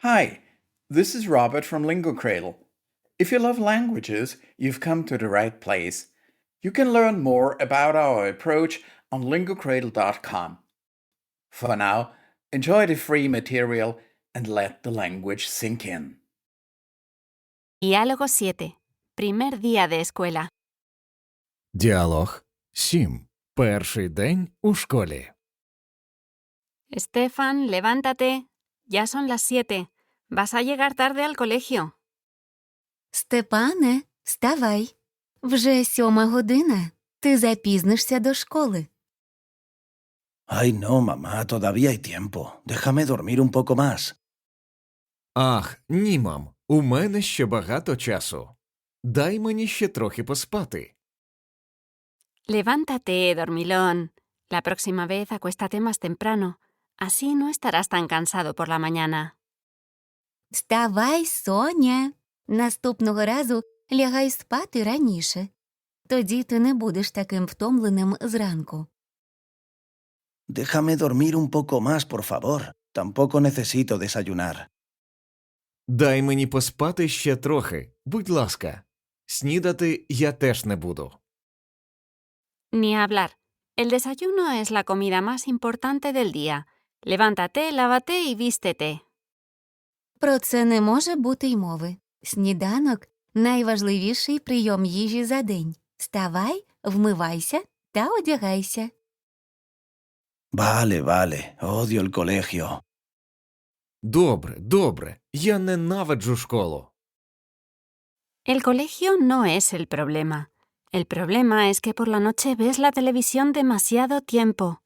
Hi, this is Robert from Lingo Cradle. If you love languages, you've come to the right place. You can learn more about our approach on lingocradle.com. For now, enjoy the free material and let the language sink in. Diálogo 7. Primer día de escuela. Діалог 7. Перший день у школі. Stefan, levántate. Ya son las 7. Vas a llegar tarde al colegio. Степане, вставай. Вже 7 година. Ти запізнишся до школи. Ay, no, mamá, todavía hay tiempo. Déjame dormir un poco más. Ах, ні, мам, у мене ще багато часу. Дай мені ще трохи поспати. Levántate, dormilón. La próxima vez acuéstate más temprano. Así no estarás tan cansado por la mañana. Вставай, Соня. Наступного разу лягай спати раніше. Тоді ти не будеш таким втомленим зранку. Déjame dormir un poco más, por favor. Tampoco necesito desayunar. Дай мені поспати ще трохи, будь ласка. Снідати я теж не буду. Ni hablar. El desayuno es la comida más importante del día. Levántate, lávate y vístete. Про це не може бути й мови. Сніданок – найважливіший прийом їжі за день. Вставай, вмивайся та одягайся. Vale, vale. Odio el colegio. Добре, добре. Я ненавиджу школу. El colegio no es el problema. El problema es que por la noche ves la televisión demasiado tiempo.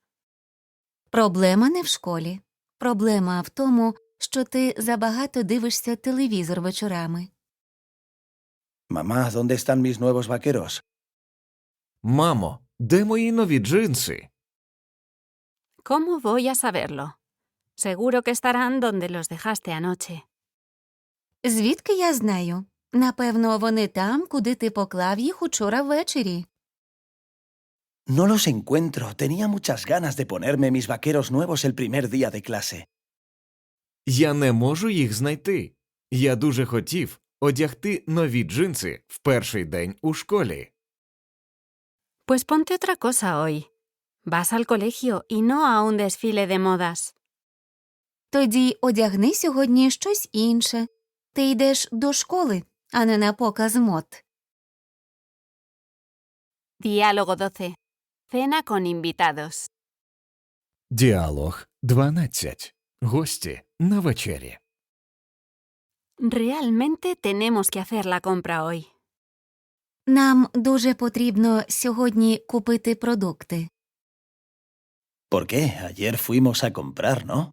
Проблема не в школі. Проблема в тому, що ти забагато дивишся телевізор вечорами. Mamá, ¿dónde están mis nuevos vaqueros? Мамо, де мої нові джинси? ¿Cómo voy a saberlo? Seguro que estarán donde los dejaste anoche. Звідки я знаю? Напевно, вони там, куди ти поклав їх учора ввечері. No los encuentro. Tenía muchas ganas de ponerme mis vaqueros nuevos el primer día de clase. Я не можу їх знайти. Я дуже хотів одягти нові джинси в перший день у школі. Pues ponte otra cosa hoy. Vas al colegio y no a un desfile de modas. Тоді одягни сьогодні щось інше. Ти йдеш до школи, а не на показ мод. Diálogo 12. Cena con invitados. Діалог 12. Гості на вечері. Realmente tenemos que hacer la compra hoy. Нам дуже потрібно сьогодні купити продукти. ¿Por qué? Ayer fuimos a comprar, ¿no?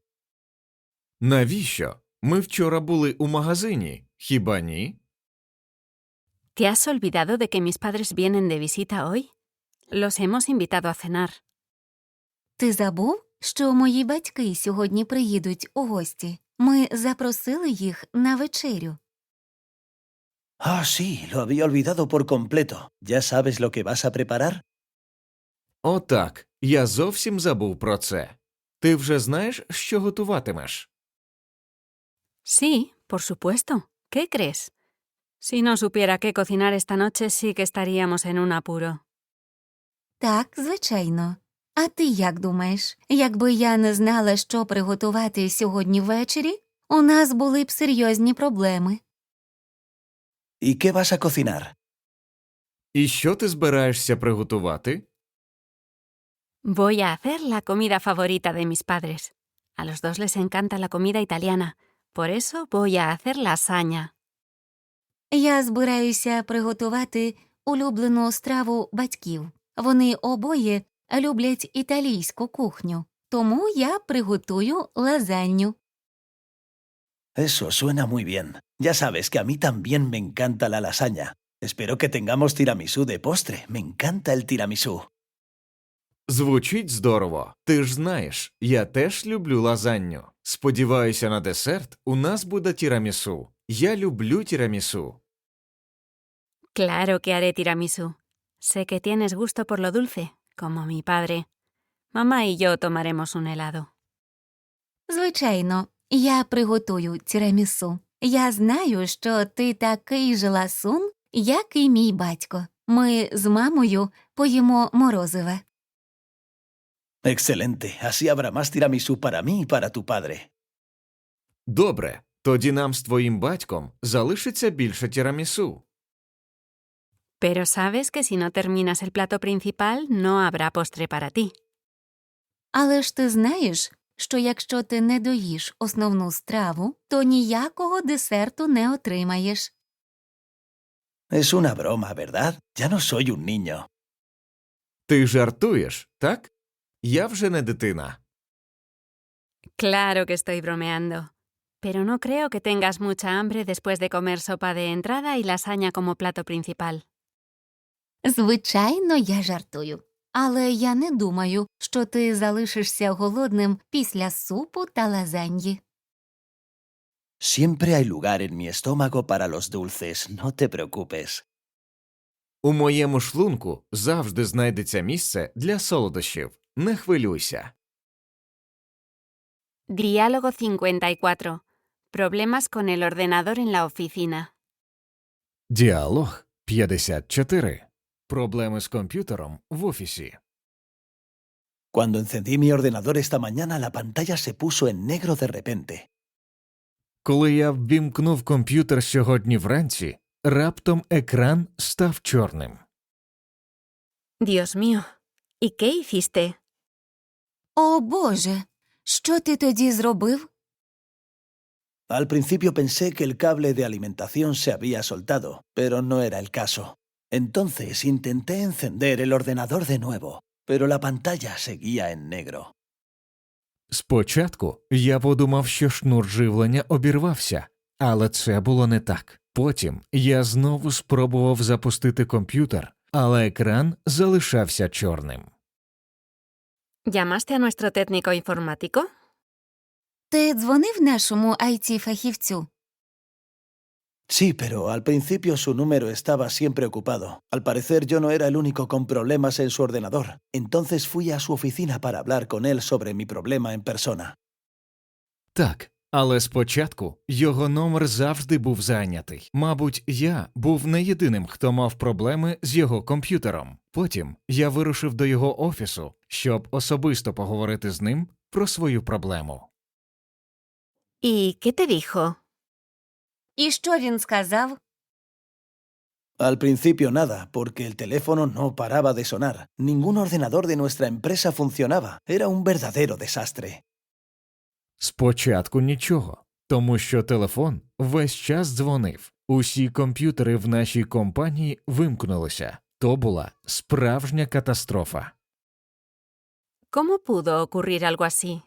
Навіщо? Ми вчора були у магазині, хіба ні? ¿Te has olvidado de que mis padres vienen de visita hoy? Los hemos invitado a cenar. Ти забув, що мої батьки сьогодні приїдуть у гості? Ми запросили їх на вечерю. Ah, sí, lo había olvidado por completo. ¿Ya sabes lo que vas a preparar? Отак, я зовсім забув про це. Ти вже знаєш, що готуватимеш? Sí, por supuesto. ¿Qué crees? Si no supiera qué cocinar esta noche, sí que estaríamos en un apuro. Так, звичайно. А ти як думаєш? Якби я не знала, що приготувати сьогодні ввечері, у нас були б серйозні проблеми. ¿Y qué vas a cocinar? І що ти збираєшся приготувати? Voy a hacer la comida favorita de mis padres. A los dos les encanta la comida italiana. Por eso voy a hacer lasaña. Я збираюся приготувати улюблену страву батьків. Вони обоє люблять італійську кухню. Тому я приготую лазанью. Eso suena muy bien. Ya sabes que a mí también me encanta la lasaña. Espero que tengamos tiramisú de postre. Me encanta el tiramisú. Звучить здорово. Ти ж знаєш, я теж люблю лазанью. Сподіваюся, на десерт у нас буде тірамісу. Я люблю тірамісу. Claro que haré tiramisú. Sé que tienes gusto por lo dulce, como mi padre. Mamá y yo tomaremos un helado. Звичайно, Я приготую тірамісу. Я знаю, що ти такий же ласун, як і мій батько. Ми з мамою поїмо морозиве. Excelente. Así habrá más tiramisú para mí y para tu padre. Добре, тоді нам з твоїм батьком залишиться більше тірамісу. Pero sabes que si no terminas el plato principal, no habrá postre para ti. Але ж ти знаєш, що якщо ти не доїш основну страву, то ніякого десерту не отримаєш. Es una broma, ¿verdad? Ya no soy un niño. Ти жартуєш, так? Я вже не дитина. Claro que estoy bromeando. Pero no creo que tengas mucha hambre después de comer sopa de entrada y lasaña como plato principal. Звичайно, я жартую. Але я не думаю, що ти залишишся голодним після супу та лазаньї. Siempre hay lugar en mi estómago para los dulces, no te preocupes. У моєму шлунку завжди знайдеться місце для солодощів. Не хвилюйся. Diálogo 54. Problemas con el ordenador en la oficina. Діалог 54. Проблеми з комп'ютером в офісі. Cuando encendí mi ordenador esta mañana, la pantalla se puso en negro de repente. Коли я ввімкнув комп'ютер сьогодні вранці, раптом екран став чорним. Dios mío. ¿Y qué hiciste? О, Боже! Що ти тоді зробив? Al principio pensé que el cable de alimentación se había soltado, pero no era el caso. Entonces intenté encender el ordenador de nuevo, pero la pantalla seguía en negro. Спочатку я подумав, що шнур живлення обірвався, але це було не так. Потім я знову спробував запустити комп'ютер, але екран залишався чорним. ¿Llamaste a nuestro técnico informático? Ти дзвонив нашому IT-фахівцю? Sí, pero al principio su número estaba siempre ocupado. Al parecer yo no era el único con problemas en su ordenador. Entonces fui a su oficina para hablar con él sobre mi problema en persona. Так, але спочатку його номер завжди був зайнятий. Мабуть, я був не єдиним, хто мав проблеми з його комп'ютером. Потім я вирушив до його офісу, щоб особисто поговорити з ним про свою проблему. ¿Y qué te dijo? І що він сказав? Al principio nada, porque el teléfono no paraba de sonar. Ningún ordenador de nuestra empresa funcionaba. Era un verdadero desastre. Спочатку нічого, тому що телефон весь час дзвонив. Усі комп'ютери в нашій компанії вимкнулися. То була справжня катастрофа. ¿Cómo pudo ocurrir algo así?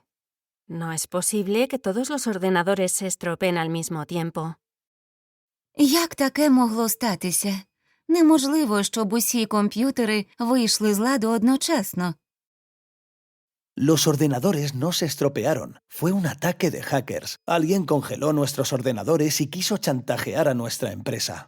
No es posible que todos los ordenadores se estropeen al mismo tiempo. Як таке могло статися? Неможливо, щоб усі комп'ютери вийшли з ладу одночасно. Los ordenadores no se estropearon. Fue un ataque de hackers. Alguien congeló nuestros ordenadores y quiso chantajear a nuestra empresa.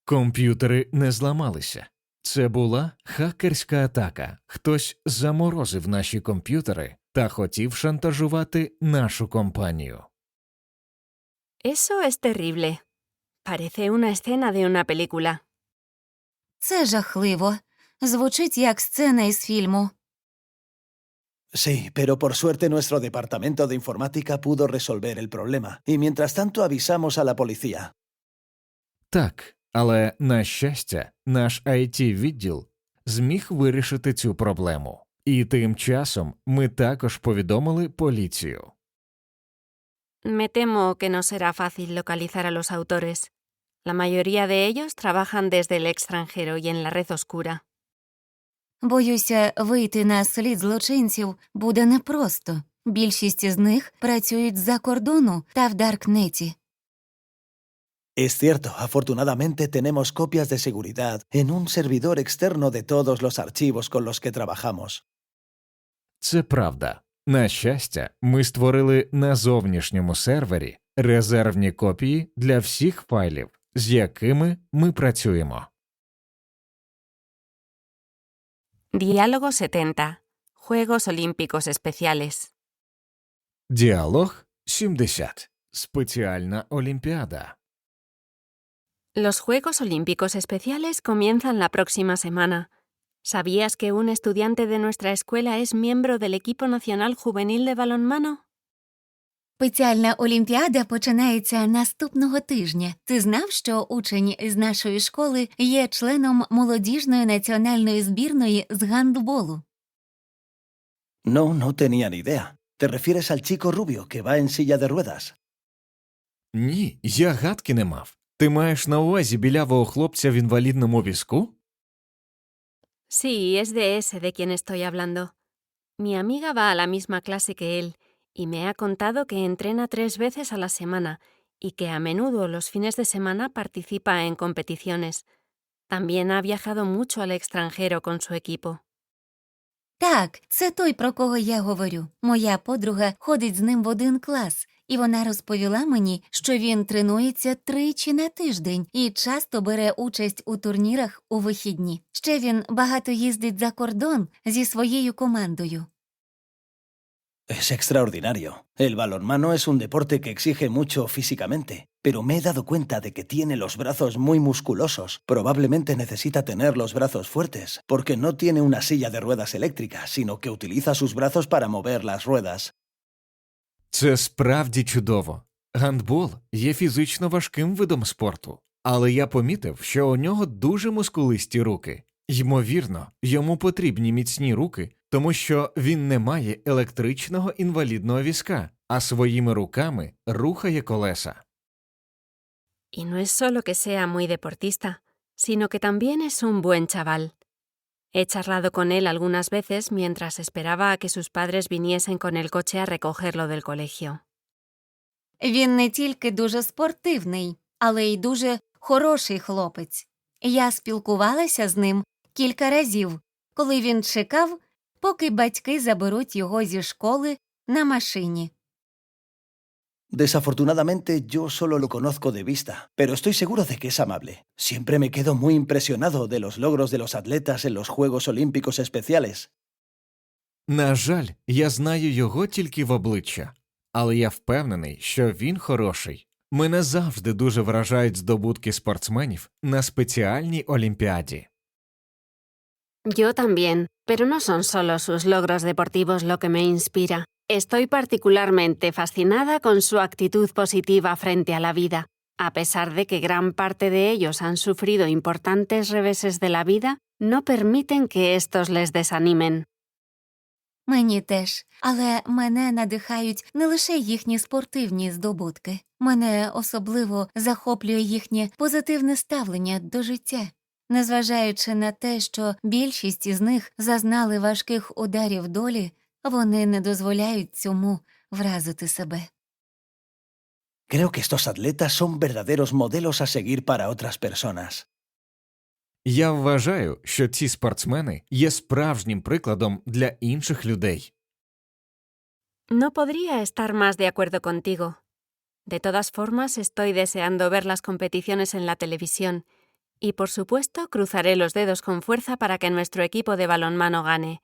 Комп'ютери не зламалися. Це була хакерська атака. Хтось заморозив наші комп'ютери та хотів шантажувати нашу компанію. Eso es terrible. Parece una escena de una película. Це жахливо. Звучить як сцена із фільму. Sí, pero por suerte nuestro departamento de informática pudo resolver el problema. Y mientras tanto avisamos a la policía. Так, але, на щастя, наш IT-відділ зміг вирішити цю проблему. І тим часом ми також повідомили поліцію. Me temo que no será fácil localizar a los autores. La mayoría de ellos trabajan desde el extranjero y en la red oscura. Боюся, вийти на слід злочинців буде непросто. Більшість із них працюють з-за кордону та в Даркнеті. Es cierto, afortunadamente tenemos copias de seguridad en un servidor externo de todos los archivos con los que trabajamos. Це правда. На щастя, ми створили на зовнішньому сервері резервні копії для всіх файлів, з якими ми працюємо. Diálogo 70. Juegos Olímpicos Especiales. Діалог 70. Спеціальна олімпіада. Los Juegos Olímpicos Especiales comienzan la próxima semana. ¿Sabías que un estudiante de nuestra escuela es miembro del equipo nacional juvenil de balonmano? Спеціальна олімпіада починається наступного тижня. Ти знав, що учень з нашої школи є членом молодіжної національної збірної з гандболу? No, no tenía ni idea. ¿Te refieres al chico rubio que va en silla de ruedas? Ні, я гадки не мав. Ти маєш на увазі білявого хлопця в інвалідному візку? Sí, es de ese de quien estoy hablando. Mi amiga va a la misma clase que él y me ha contado que entrena 3 veces a la semana y que a menudo los fines de semana participa en competiciones. También ha viajado mucho al extranjero con su equipo. Так, це той, про кого я говорю. Моя подруга ходить з ним в один клас, і вона розповіла мені, що він тренується 3 на тиждень і часто бере участь у турнірах у вихідні. Ще він багато їздить за кордон зі своєю командою. Es extraordinario. El balonmano es un deporte que exige mucho físicamente, pero me he dado cuenta de que tiene los brazos muy musculosos. Probablemente necesita tener los brazos fuertes, porque no tiene una silla de ruedas eléctrica, sino que utiliza sus brazos para mover las ruedas. Це справді чудово. Гандбол є фізично важким видом спорту, але я помітив, що у нього дуже мускулисті руки. Ймовірно, йому потрібні міцні руки, тому що він не має електричного інвалідного візка, а своїми руками рухає колеса. Y no es solo que sea muy deportista, sino que también es un buen chaval. He charlado con él algunas veces mientras esperaba a que sus padres viniesen con el coche a recogerlo del colegio. Він не тільки дуже спортивний, але й дуже хороший хлопець. Я спілкувалася з ним кілька разів, коли він чекав, поки батьки заберуть його зі школи на машині. Desafortunadamente yo solo lo conozco de vista, pero estoy seguro de que es amable. Siempre me quedo muy impresionado de los logros de los atletas en los Juegos Olímpicos Especiales. На жаль, я знаю його тільки в обличчя, але я впевнений, що він хороший. Мене завжди дуже вражають здобутки спортсменів на спеціальній олімпіаді. Yo también, pero no son solo sus logros deportivos lo que me inspira. Estoy particularmente fascinada con su actitud positiva frente a la vida. A pesar de que gran parte de ellos han sufrido importantes reveses de la vida, no permiten que estos les desanimen. Мені теж. Але мене надихають не лише їхні спортивні здобутки. Мене особливо захоплює їхнє позитивне ставлення до життя. Незважаючи на те, що більшість із них зазнали важких ударів долі, вони не дозволяють цьому вразити себе. Creo que estos atletas son verdaderos modelos a seguir para otras personas. Я вважаю, що ці спортсмени є справжнім прикладом для інших людей. No podría estar más de acuerdo contigo. De todas formas, estoy deseando ver las competiciones en la televisión y, por supuesto, cruzaré los dedos con fuerza para que nuestro equipo de balonmano gane.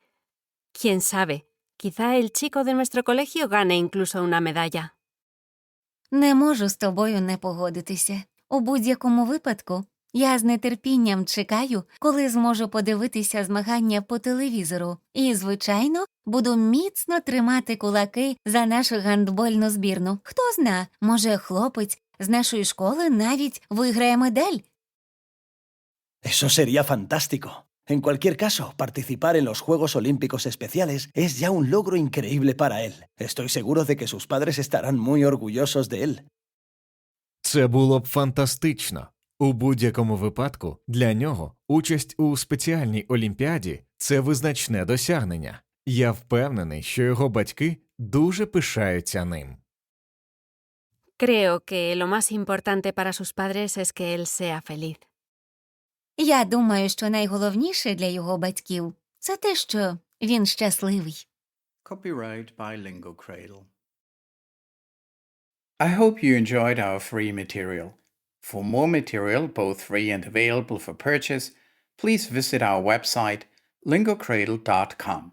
Quién sabe, quizá el chico de nuestro colegio gane incluso una medalla. Не можу з тобою не погодитися. У будь-якому випадку, я з нетерпінням чекаю, коли зможу подивитися змагання по телевізору. І, звичайно, буду міцно тримати кулаки за нашу гандбольну збірну. Хто зна, може, хлопець з нашої школи навіть виграє медаль. Eso sería fantástico. En cualquier caso, participar en los Juegos Olímpicos Especiales es ya un logro increíble para él. Estoy seguro de que sus padres estarán muy orgullosos de él. Це було б фантастично. У будь-якому випадку для нього участь у спеціальній олімпіаді – це визначне досягнення. Я впевнений, що його батьки дуже пишаються ним. Creo que lo más importante para sus padres es que él sea feliz. Я думаю, що найголовніше для його батьків – це те, що він щасливий. Copyright by Lingo Cradle. I hope you enjoyed our free material. For more material, both free and available for purchase, please visit our website lingocradle.com.